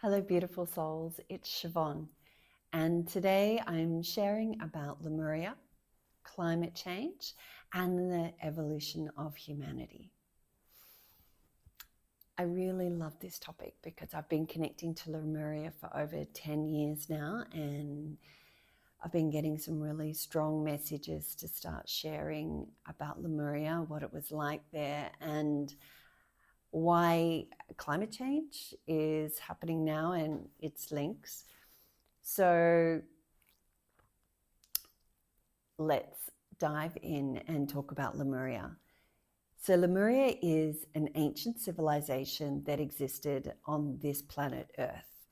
Hello, beautiful souls. It's Siobhan, and today I'm sharing about Lemuria, climate change, and the evolution of humanity. I really love this topic because I've been connecting to Lemuria for over 10 years now, and I've been getting some really strong messages to start sharing about Lemuria, what it was like there, and why climate change is happening now and its links. So let's dive in and talk about Lemuria. So Lemuria is an ancient civilization that existed on this planet Earth.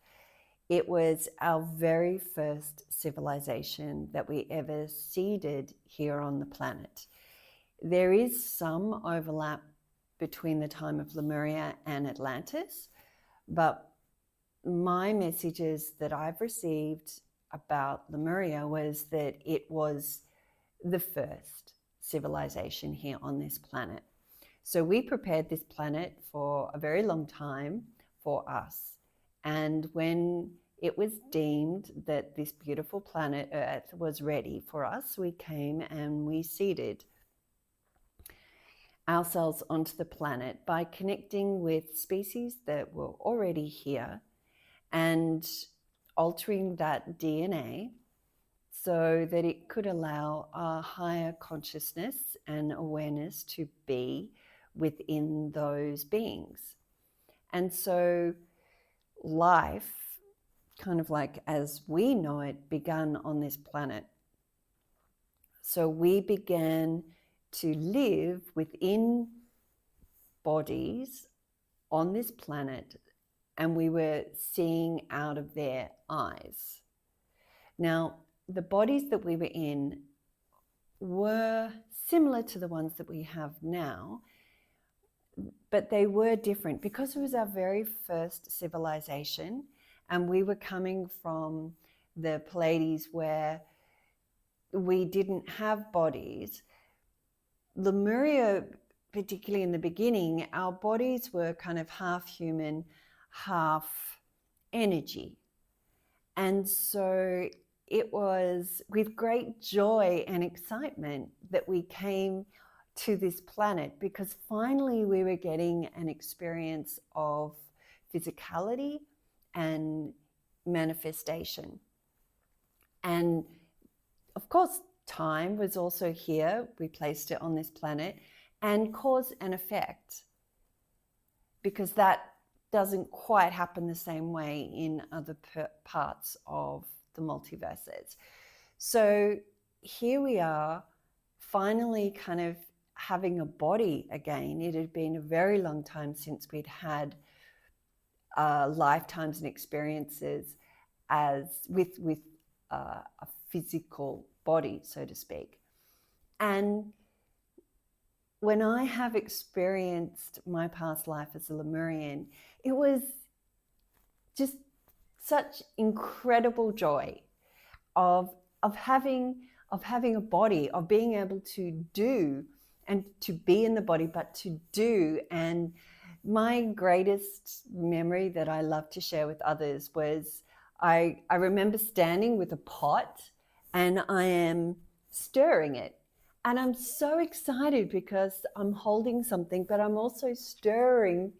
It was our very first civilization that we ever seeded here on the planet. There is some overlap between the time of Lemuria and Atlantis, but my messages that I've received about Lemuria was that it was the first civilization here on this planet. So we prepared this planet for a very long time for us. And when it was deemed that this beautiful planet Earth was ready for us, we came and we seeded ourselves onto the planet by connecting with species that were already here and altering that DNA so that it could allow a higher consciousness and awareness to be within those beings. And so life, kind of like as we know it, began on this planet. So we began to live within bodies on this planet, and we were seeing out of their eyes. Now, the bodies that we were in were similar to the ones that we have now, but they were different because it was our very first civilization, and we were coming from the Pleiades where we didn't have bodies. Lemuria, particularly in the beginning, our bodies were kind of half human, half energy. And so it was with great joy and excitement that we came to this planet, because finally we were getting an experience of physicality and manifestation. And of course, time was also here. We placed it on this planet, and cause and effect, because that doesn't quite happen the same way in other parts of the multiverses. So here we are, finally kind of having a body again. It had been a very long time since we'd had lifetimes and experiences as with a physical body, so to speak. And when I have experienced my past life as a Lemurian, it was just such incredible joy of having a body, of being able to do and to be in the body, but to do. And my greatest memory that I love to share with others was I remember standing with a pot and I am stirring it. And I'm so excited because I'm holding something, but I'm also stirring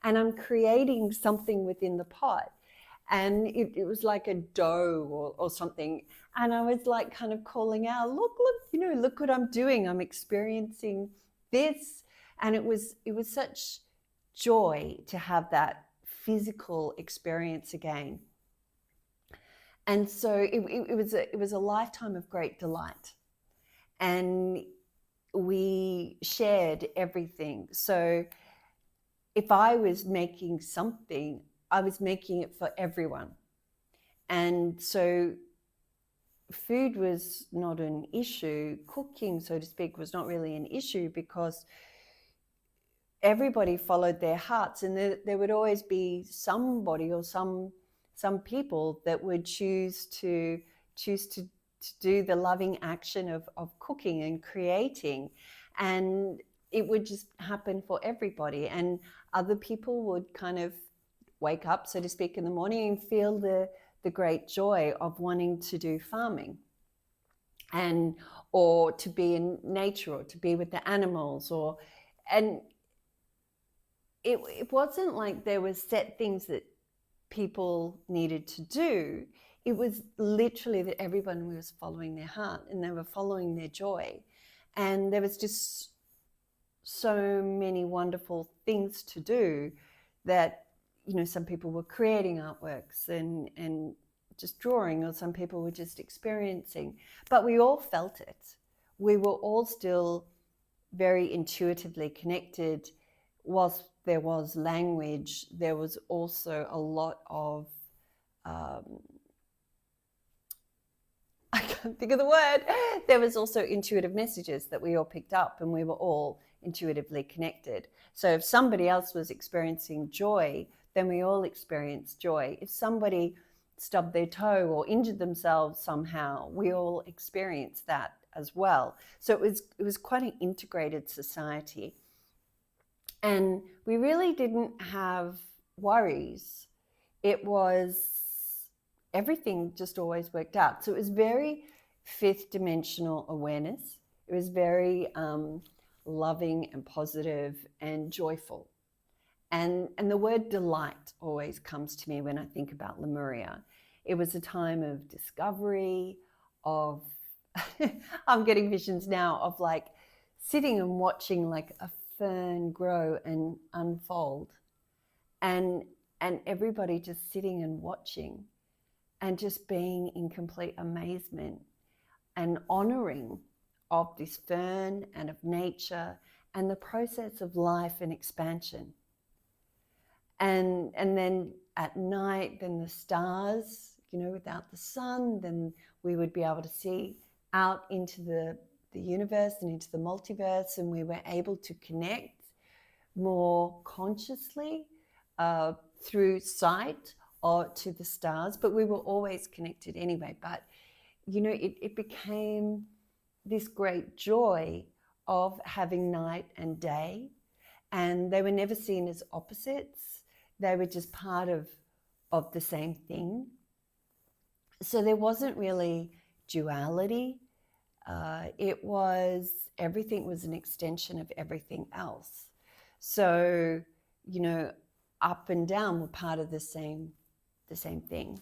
and I'm creating something within the pot. And it was like a dough or something. And I was like kind of calling out, look, look what I'm doing. I'm experiencing this. And it was such joy to have that physical experience again. And so it was a lifetime of great delight. And we shared everything. So if I was making something, I was making it for everyone. And so food was not an issue. Cooking, so to speak, was not really an issue because everybody followed their hearts, and there would always be somebody or some people that would choose to do the loving action of cooking and creating, and it would just happen for everybody. And other people would kind of wake up, so to speak, in the morning and feel the great joy of wanting to do farming, and or to be in nature, or to be with the animals, and it wasn't like there was set things that people needed to do. It was literally that everyone was following their heart and they were following their joy, and there was just so many wonderful things to do that, you know, some people were creating artworks and just drawing, or some people were just experiencing, but we all felt it. We were all still very intuitively connected. Whilst there was language, there was also a lot of I can't think of the word. There was also intuitive messages that we all picked up, and we were all intuitively connected. So if somebody else was experiencing joy, then we all experienced joy. If somebody stubbed their toe or injured themselves somehow, we all experienced that as well. So it was quite an integrated society. And we really didn't have worries. It was, everything just always worked out. So it was very fifth dimensional awareness. It was very loving and positive and joyful. And the word delight always comes to me when I think about Lemuria. It was a time of discovery, of, I'm getting visions now of like sitting and watching like a fern grow and unfold, and everybody just sitting and watching and just being in complete amazement and honoring of this fern and of nature and the process of life and expansion. And then at night, then the stars, you know, without the sun, then we would be able to see out into the universe and into the multiverse, and we were able to connect more consciously through sight or to the stars, but we were always connected anyway. But, you know, it became this great joy of having night and day, and they were never seen as opposites. They were just part of the same thing. So there wasn't really duality. It was, everything was an extension of everything else. So, you know, up and down were part of the same thing.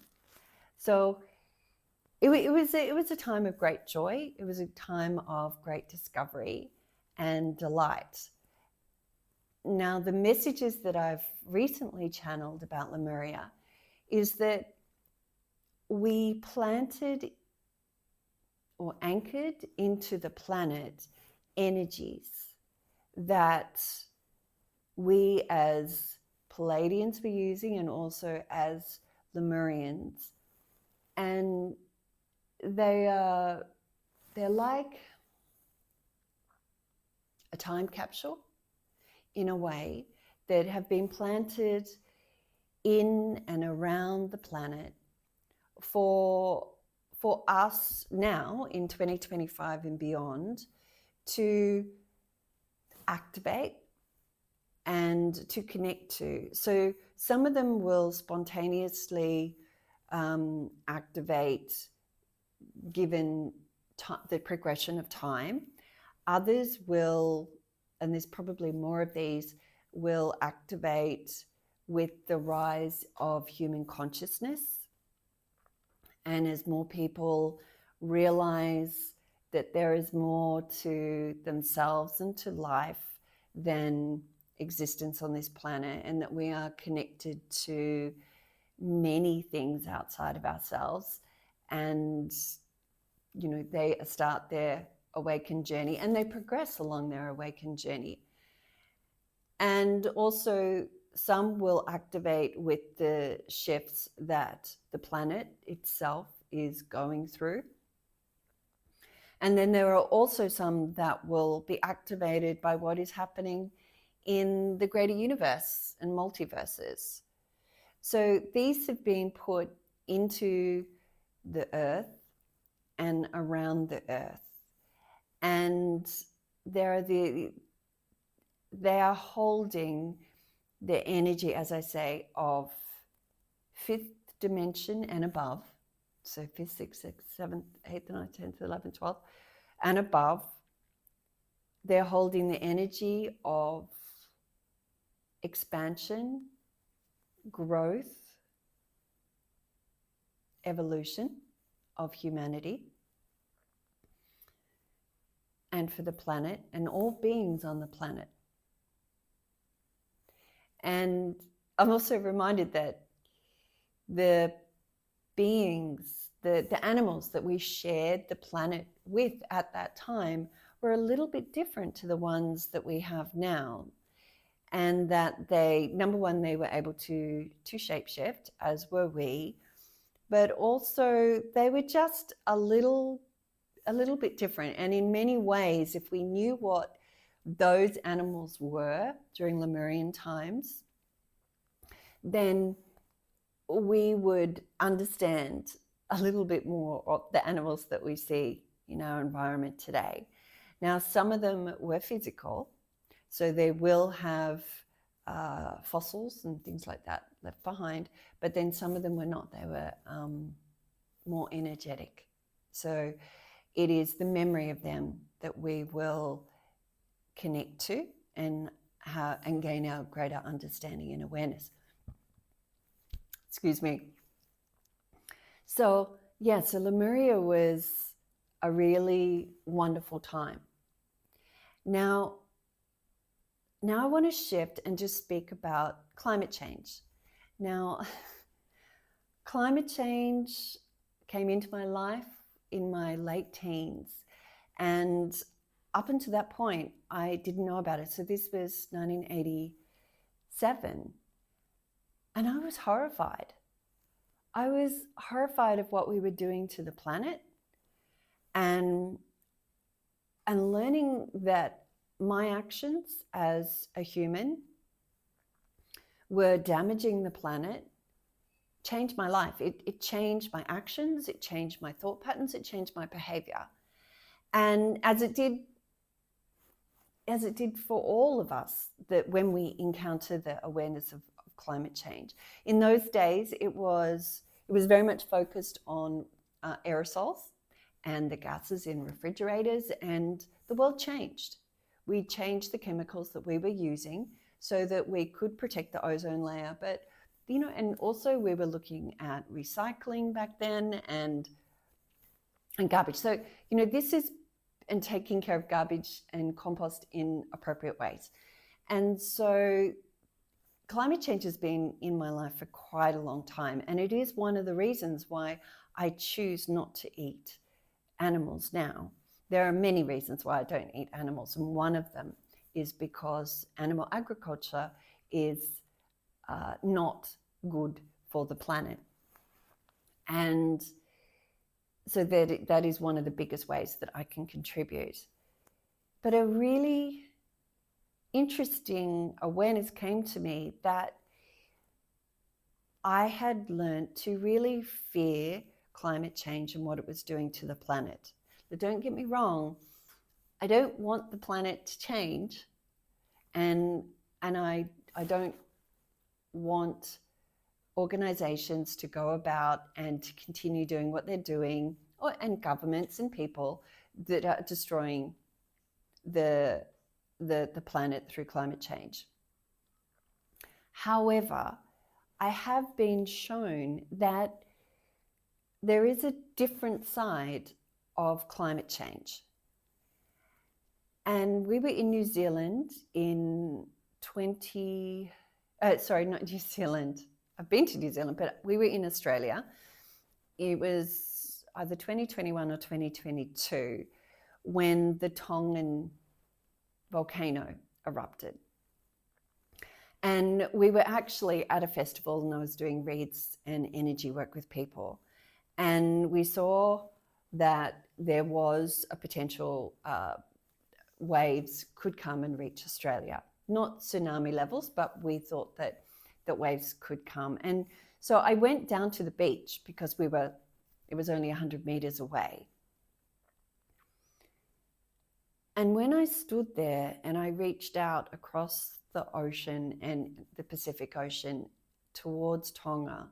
So it was a time of great joy. It was a time of great discovery and delight. Now, the messages that I've recently channeled about Lemuria is that we planted or anchored into the planet energies that we as Palladians were using, and also as Lemurians, and they're like a time capsule in a way, that have been planted in and around the planet for us now in 2025 and beyond to activate and to connect to. So some of them will spontaneously activate given the progression of time. Others will, and there's probably more of these, will activate with the rise of human consciousness. And as more people realize that there is more to themselves and to life than existence on this planet, and that we are connected to many things outside of ourselves, and, you know, they start their awakened journey and they progress along their awakened journey. And also some will activate with the shifts that the planet itself is going through. And then there are also some that will be activated by what is happening in the greater universe and multiverses. So these have been put into the earth and around the earth. And they are holding the energy, as I say, of fifth dimension and above, so 5th, 6th, 7th, 8th, 9th, 10th, 11th, 12th, and above, they're holding the energy of expansion, growth, evolution of humanity, and for the planet and all beings on the planet. And I'm also reminded that the beings, the animals that we shared the planet with at that time were a little bit different to the ones that we have now. And that they, number one, they were able to shapeshift, as were we, but also they were just a little bit different. And in many ways, if we knew what those animals were during Lemurian times, then we would understand a little bit more of the animals that we see in our environment today. Now, some of them were physical, so they will have fossils and things like that left behind, but then some of them were not. They were more energetic. So it is the memory of them that we will connect to and gain our greater understanding and awareness. Excuse me. So yeah, so Lemuria was a really wonderful time. Now I want to shift and just speak about climate change. Now, climate change came into my life in my late teens, and up until that point, I didn't know about it. So this was 1987, and I was horrified. I was horrified of what we were doing to the planet, and learning that my actions as a human were damaging the planet changed my life. It changed my actions, it changed my thought patterns, it changed my behavior. And as it did for all of us, that when we encounter the awareness of climate change. In those days, it was very much focused on aerosols and the gases in refrigerators, and the world changed. We changed the chemicals that we were using so that we could protect the ozone layer, but and also we were looking at recycling back then and garbage. So this is and taking care of garbage and compost in appropriate ways. And so climate change has been in my life for quite a long time, and it is one of the reasons why I choose not to eat animals now. There are many reasons why I don't eat animals, and one of them is because animal agriculture is not good for the planet. And so that is one of the biggest ways that I can contribute. But a really interesting awareness came to me that I had learned to really fear climate change and what it was doing to the planet. But don't get me wrong, I don't want the planet to change, and I don't want organizations to go about and to continue doing what they're doing, and governments and people that are destroying the planet through climate change. However, I have been shown that there is a different side of climate change. And we were in New Zealand in not New Zealand. I've been to New Zealand, but we were in Australia. It was either 2021 or 2022 when the Tongan volcano erupted. And we were actually at a festival, and I was doing reads and energy work with people. And we saw that there was a potential waves could come and reach Australia. Not tsunami levels, but we thought that waves could come. And so I went down to the beach because it was only 100 meters away. And when I stood there and I reached out across the ocean and the Pacific Ocean towards Tonga,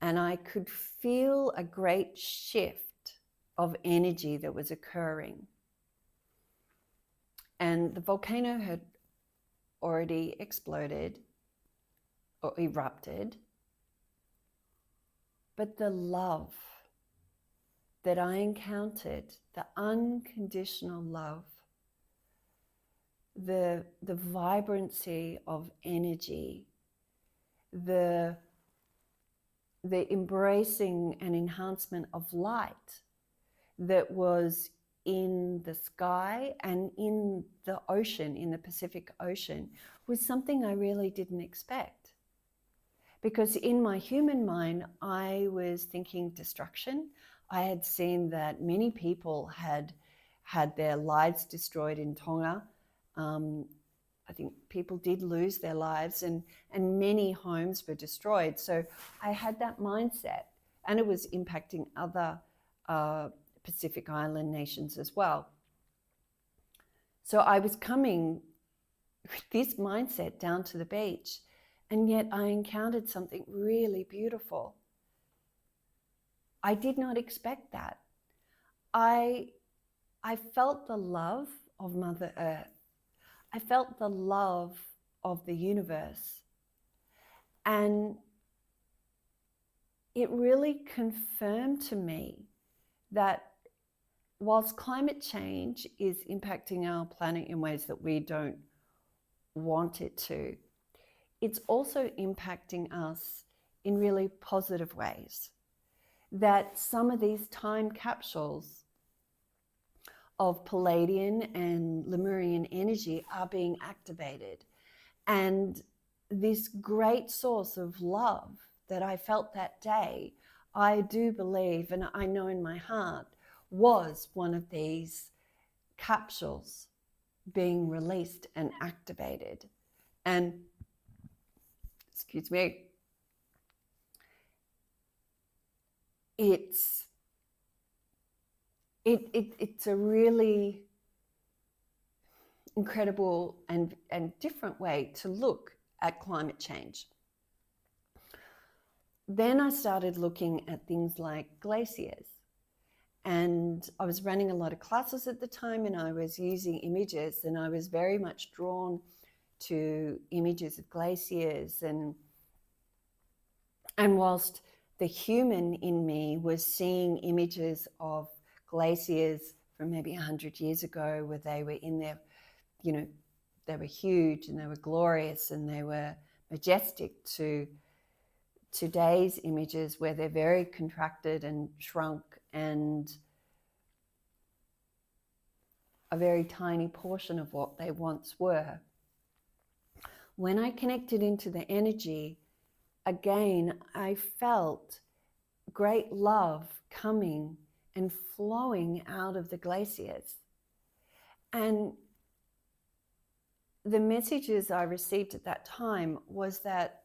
and I could feel a great shift of energy that was occurring. And the volcano had already exploded or erupted, but the love that I encountered, the unconditional love, the vibrancy of energy, the embracing and enhancement of light that was in the sky and in the ocean, in the Pacific Ocean, was something I really didn't expect. Because in my human mind, I was thinking destruction. I had seen that many people had their lives destroyed in Tonga. I think people did lose their lives, and many homes were destroyed. So I had that mindset, and it was impacting other Pacific Island nations as well. So I was coming with this mindset down to the beach, and yet I encountered something really beautiful. I did not expect that. I felt the love of Mother Earth. I felt the love of the universe. And it really confirmed to me that whilst climate change is impacting our planet in ways that we don't want it to, it's also impacting us in really positive ways. That some of these time capsules of Palladian and Lemurian energy are being activated. And this great source of love that I felt that day, I do believe, and I know in my heart, was one of these capsules being released and activated. And, excuse me, it's a really incredible and different way to look at climate change. Then I started looking at things like glaciers. And I was running a lot of classes at the time, and I was using images, and I was very much drawn to images of glaciers. And whilst the human in me was seeing images of glaciers from maybe 100 years ago, where they were in their, they were huge and they were glorious and they were majestic, to today's images where they're very contracted and shrunk and a very tiny portion of what they once were. When I connected into the energy, again, I felt great love coming and flowing out of the glaciers. And the messages I received at that time was that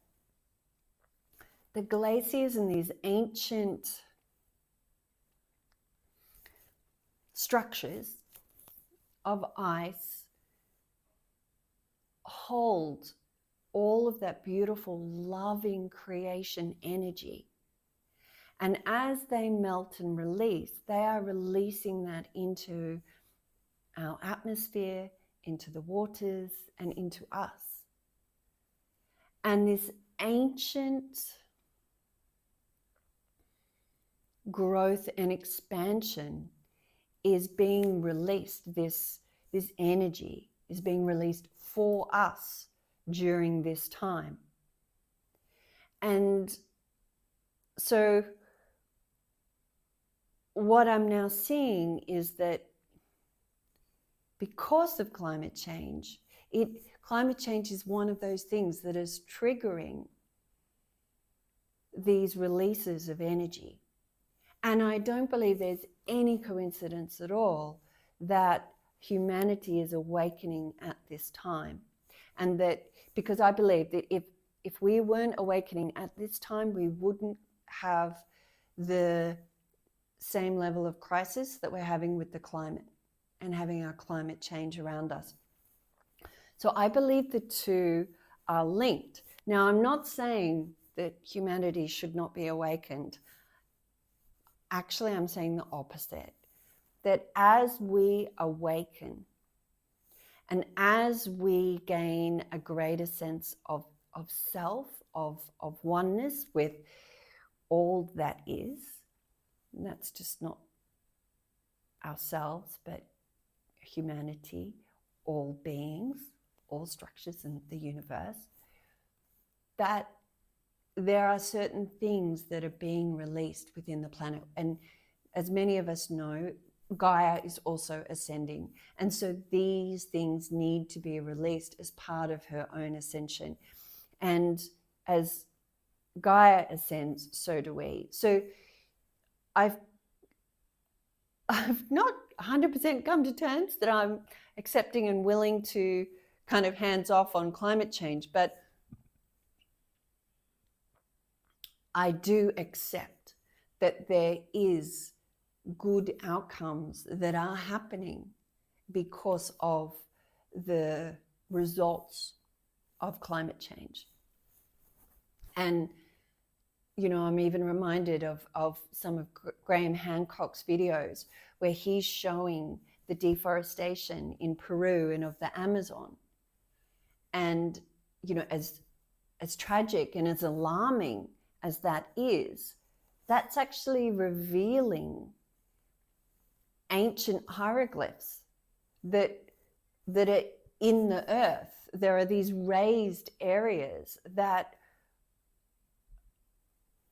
the glaciers and these ancient structures of ice hold all of that beautiful, loving creation energy. And as they melt and release, they are releasing that into our atmosphere, into the waters, and into us. And this ancient growth and expansion is being released. This energy is being released for us during this time. And so what I'm now seeing is that because of climate change is one of those things that is triggering these releases of energy. And I don't believe there's any coincidence at all that humanity is awakening at this time. And that, because I believe that if we weren't awakening at this time, we wouldn't have the same level of crisis that we're having with the climate and having our climate change around us. So I believe the two are linked. Now, I'm not saying that humanity should not be awakened. Actually, I'm saying the opposite, that as we awaken and as we gain a greater sense of self, of oneness with all that is, and that's just not ourselves, but humanity, all beings, all structures in the universe, that there are certain things that are being released within the planet. And as many of us know, Gaia is also ascending. And so these things need to be released as part of her own ascension. And as Gaia ascends, so do we. So I've not 100% come to terms that I'm accepting and willing to kind of hands off on climate change, but I do accept that there is good outcomes that are happening because of the results of climate change. And, you know, I'm even reminded of some of Graham Hancock's videos where he's showing the deforestation in Peru and of the Amazon. And, you know, as tragic and as alarming as that is, that's actually revealing ancient hieroglyphs that are in the earth. There are these raised areas that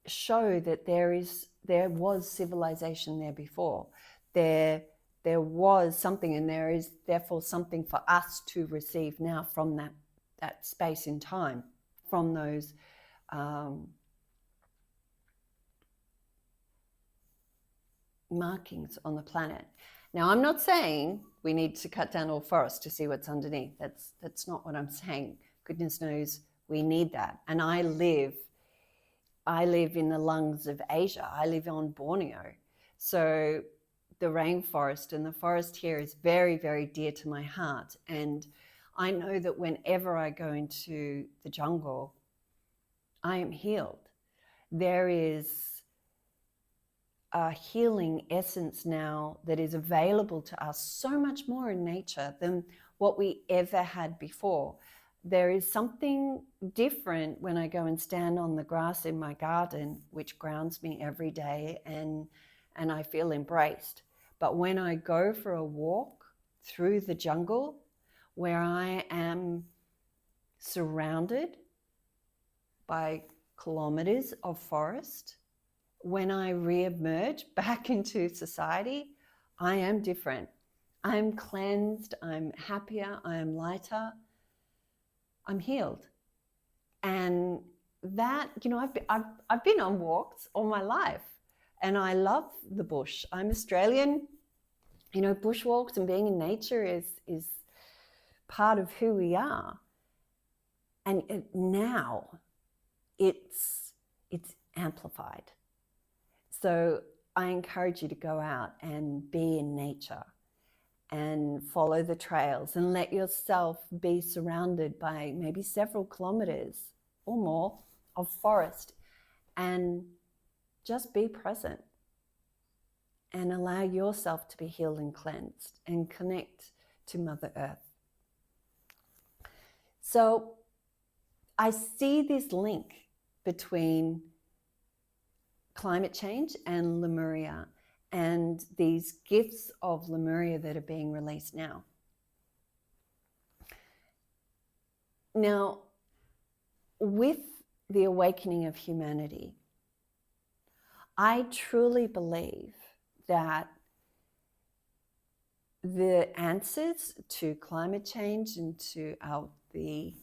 show that there was civilization there before. There was something, and there is therefore something for us to receive now from that space in time, from those markings on the planet. Now, I'm not saying we need to cut down all forests to see what's underneath. That's not what I'm saying. Goodness knows we need that. And I live in the lungs of Asia. I live on Borneo. So the rainforest and the forest here is very, very dear to my heart. And I know that whenever I go into the jungle, I am healed. There is a healing essence now that is available to us so much more in nature than what we ever had before. There is something different when I go and stand on the grass in my garden, which grounds me every day, and I feel embraced. But when I go for a walk through the jungle, where I am surrounded by kilometers of forest, when I re-emerge back into society, I am different. I'm cleansed, I'm happier, I am lighter, I'm healed. And that, you know, I've been on walks all my life, and I love the bush. I'm Australian. You know, bushwalks and being in nature is part of who we are. And now it's amplified. So I encourage you to go out and be in nature and follow the trails and let yourself be surrounded by maybe several kilometers or more of forest, and just be present and allow yourself to be healed and cleansed and connect to Mother Earth. So I see this link between climate change and Lemuria, and these gifts of Lemuria that are being released now. Now, with the awakening of humanity, I truly believe that the answers to climate change and to the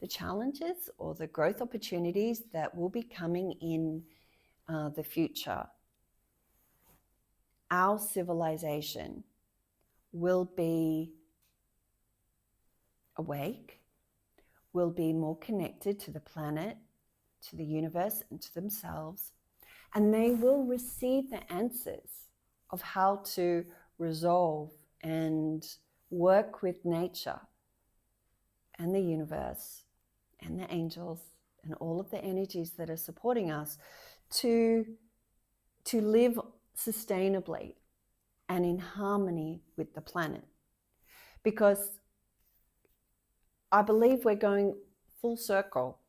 challenges or the growth opportunities that will be coming in the future, our civilization will be awake, will be more connected to the planet, to the universe, and to themselves, and they will receive the answers of how to resolve and work with nature and the universe and the angels and all of the energies that are supporting us to live sustainably and in harmony with the planet. Because I believe we're going full circle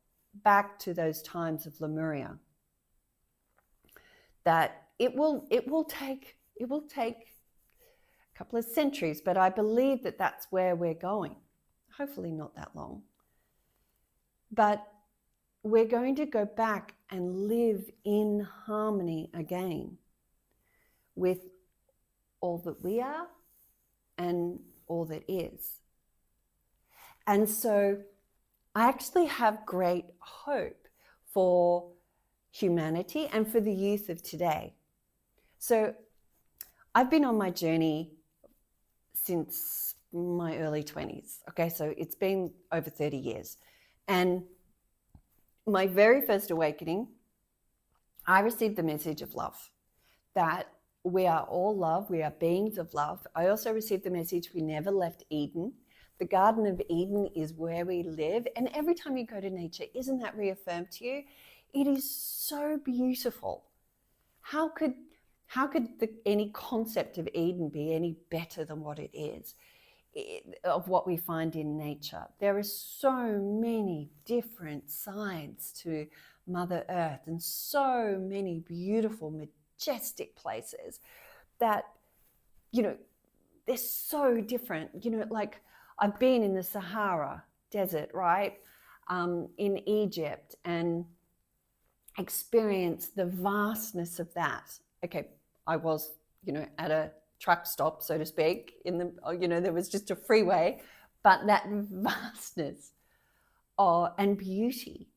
back to those times of Lemuria. That it will take a couple of centuries, but I believe that that's where we're going. Hopefully not that long. But we're going to go back and live in harmony again with all that we are and all that is. And so I actually have great hope for humanity and for the youth of today. So I've been on my journey since my early 20s. Okay, so it's been over 30 years. And my very first awakening, I received the message of love, that we are all love, we are beings of love. I also received the message we never left Eden. The Garden of Eden is where we live. And every time you go to nature, isn't that reaffirmed to you? It is so beautiful. How could any concept of Eden be any better than what it is, of what we find in nature? There are so many different sides to Mother Earth and so many beautiful, majestic places that, they're so different. Like I've been in the Sahara Desert, right? In Egypt, and experienced the vastness of that. Okay, I was, at a truck stop, so to speak, there was just a freeway, but that vastness and beauty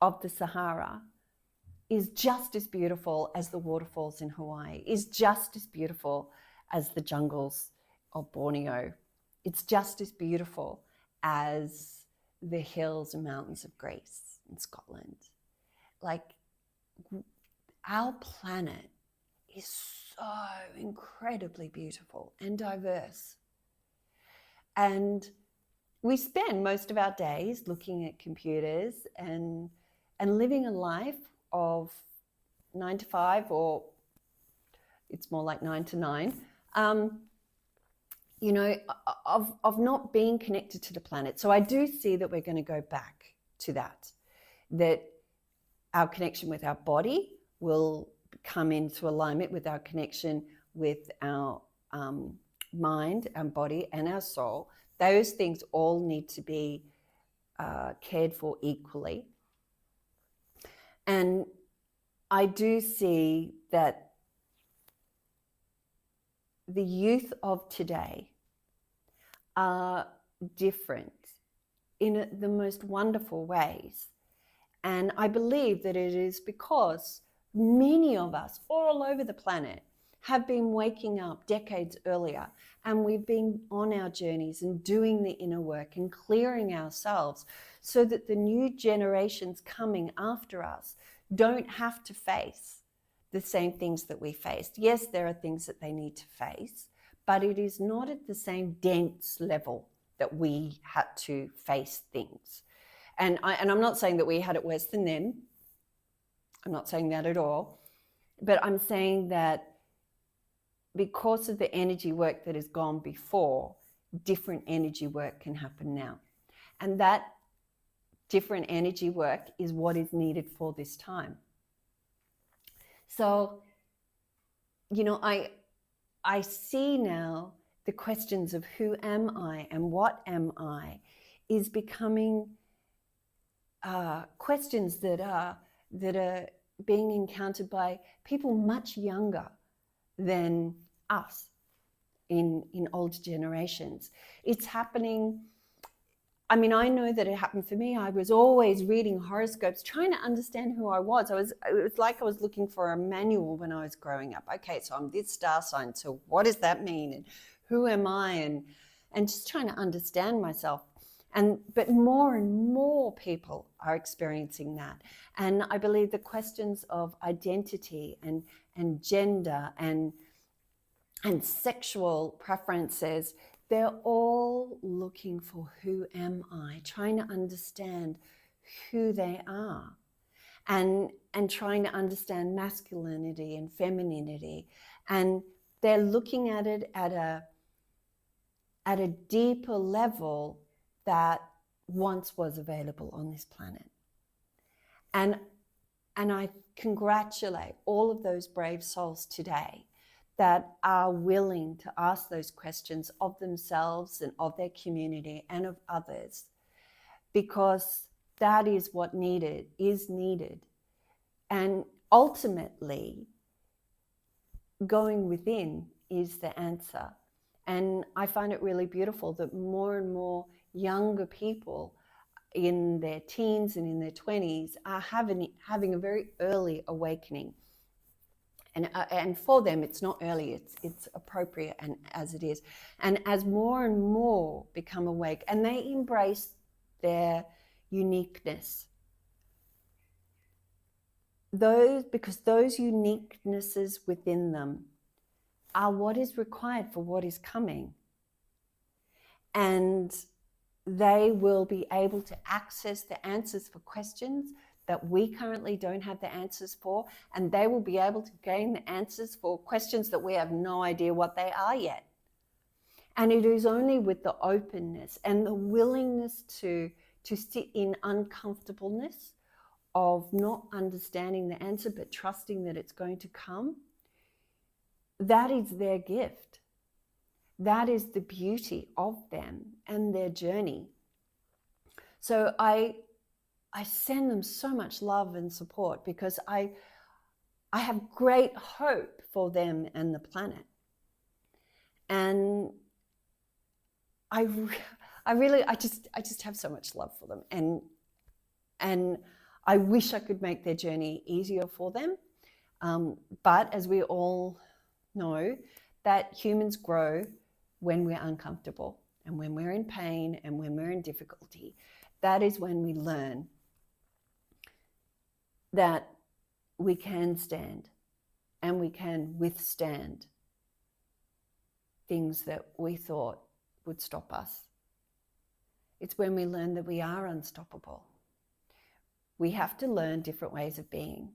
of the Sahara is just as beautiful as the waterfalls in Hawaii, is just as beautiful as the jungles of Borneo. It's just as beautiful as the hills and mountains of Greece and Scotland. Like, our planet is so incredibly beautiful and diverse. And we spend most of our days looking at computers and living a life of 9 to 5, or it's more like 9 to 9, of not being connected to the planet. So I do see that we're going to go back to that our connection with our body will come into alignment with our connection with our mind, our body, and our soul. Those things all need to be cared for equally. And I do see that the youth of today are different in the most wonderful ways. And I believe that it is because many of us all over the planet have been waking up decades earlier, and we've been on our journeys and doing the inner work and clearing ourselves so that the new generations coming after us don't have to face the same things that we faced. Yes, there are things that they need to face, but it is not at the same dense level that we had to face things. And I'm not saying that we had it worse than them. I'm not saying that at all. But I'm saying that because of the energy work that has gone before, different energy work can happen now. And that different energy work is what is needed for this time. So, I see now the questions of who am I and what am I is becoming questions that are being encountered by people much younger than us in older generations. It's happening. I mean, I know that it happened for me. I was always reading horoscopes, trying to understand who I was. It was like I was looking for a manual when I was growing up. Okay, so I'm this star sign. So what does that mean? And who am I? And just trying to understand myself. But more and more people are experiencing that. And I believe the questions of identity and gender and sexual preferences, they're all looking for who am I, trying to understand who they are, and trying to understand masculinity and femininity, and they're looking at it at a deeper level that once was available on this planet. And I congratulate all of those brave souls today that are willing to ask those questions of themselves and of their community and of others, because that is what is needed. And ultimately, going within is the answer. And I find it really beautiful that more and more younger people in their teens and in their 20s are having a very early awakening. And for them, it's not early, it's appropriate, and as it is. And as more and more become awake and they embrace their uniqueness, because those uniquenesses within them are what is required for what is coming. And they will be able to access the answers for questions that we currently don't have the answers for, and they will be able to gain the answers for questions that we have no idea what they are yet. And it is only with the openness and the willingness to sit in uncomfortableness of not understanding the answer but trusting that it's going to come. That is their gift. That is the beauty of them and their journey. So I send them so much love and support, because I have great hope for them and the planet. And I just have so much love for them, and I wish I could make their journey easier for them. But as we all know, that humans grow when we're uncomfortable and when we're in pain and when we're in difficulty. That is when we learn that we can stand and we can withstand things that we thought would stop us. It's when we learn that we are unstoppable. We have to learn different ways of being.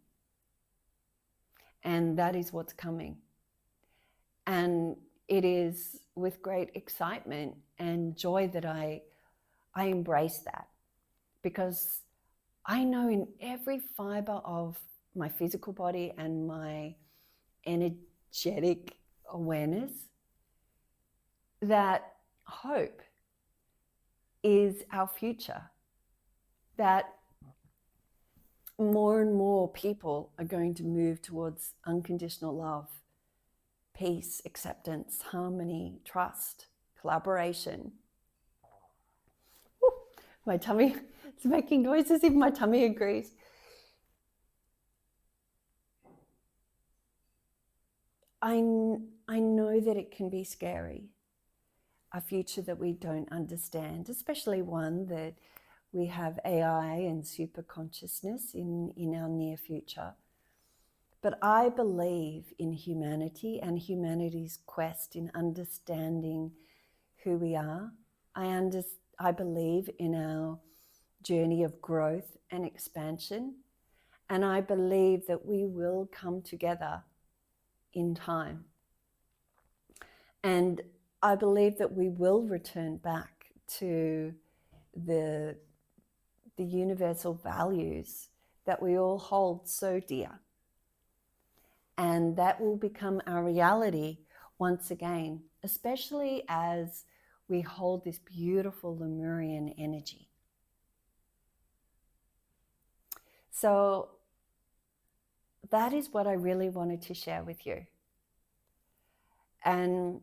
And that is what's coming. And it is with great excitement and joy that I embrace that, because I know in every fiber of my physical body and my energetic awareness that hope is our future, that more and more people are going to move towards unconditional love, peace, acceptance, harmony, trust, collaboration. Woo, my tummy is making noises if my tummy agrees. I know that it can be scary, a future that we don't understand, especially one that we have AI and super consciousness in our near future. But I believe in humanity and humanity's quest in understanding who we are. I believe in our journey of growth and expansion. And I believe that we will come together in time. And I believe that we will return back to the universal values that we all hold so dear. And that will become our reality once again, especially as we hold this beautiful Lemurian energy. So that is what I really wanted to share with you. And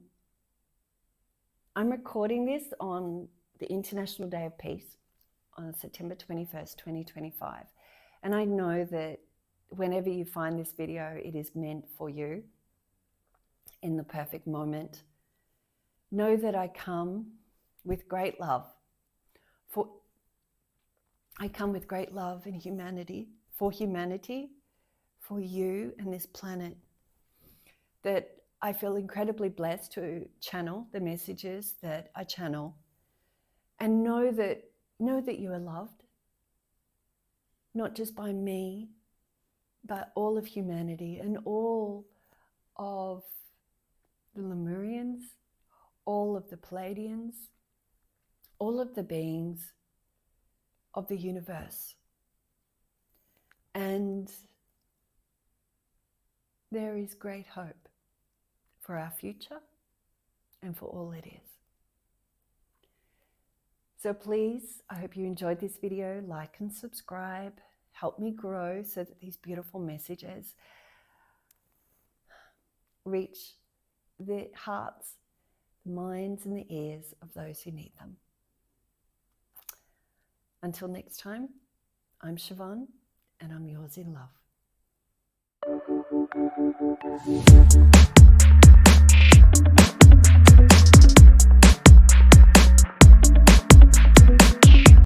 I'm recording this on the International Day of Peace on September 21st, 2025. And I know that whenever you find this video, it is meant for you in the perfect moment. Know that I come with great love. I come with great love and humanity, for you and this planet. That I feel incredibly blessed to channel the messages that I channel, and know that you are loved, not just by me, but all of humanity and all of the Lemurians, all of the Pleiadians, all of the beings of the universe. And there is great hope for our future and for all it is. So please, I hope you enjoyed this video. Like and subscribe. Help me grow so that these beautiful messages reach the hearts, the minds, and the ears of those who need them. Until next time, I'm Siobhan, and I'm yours in love.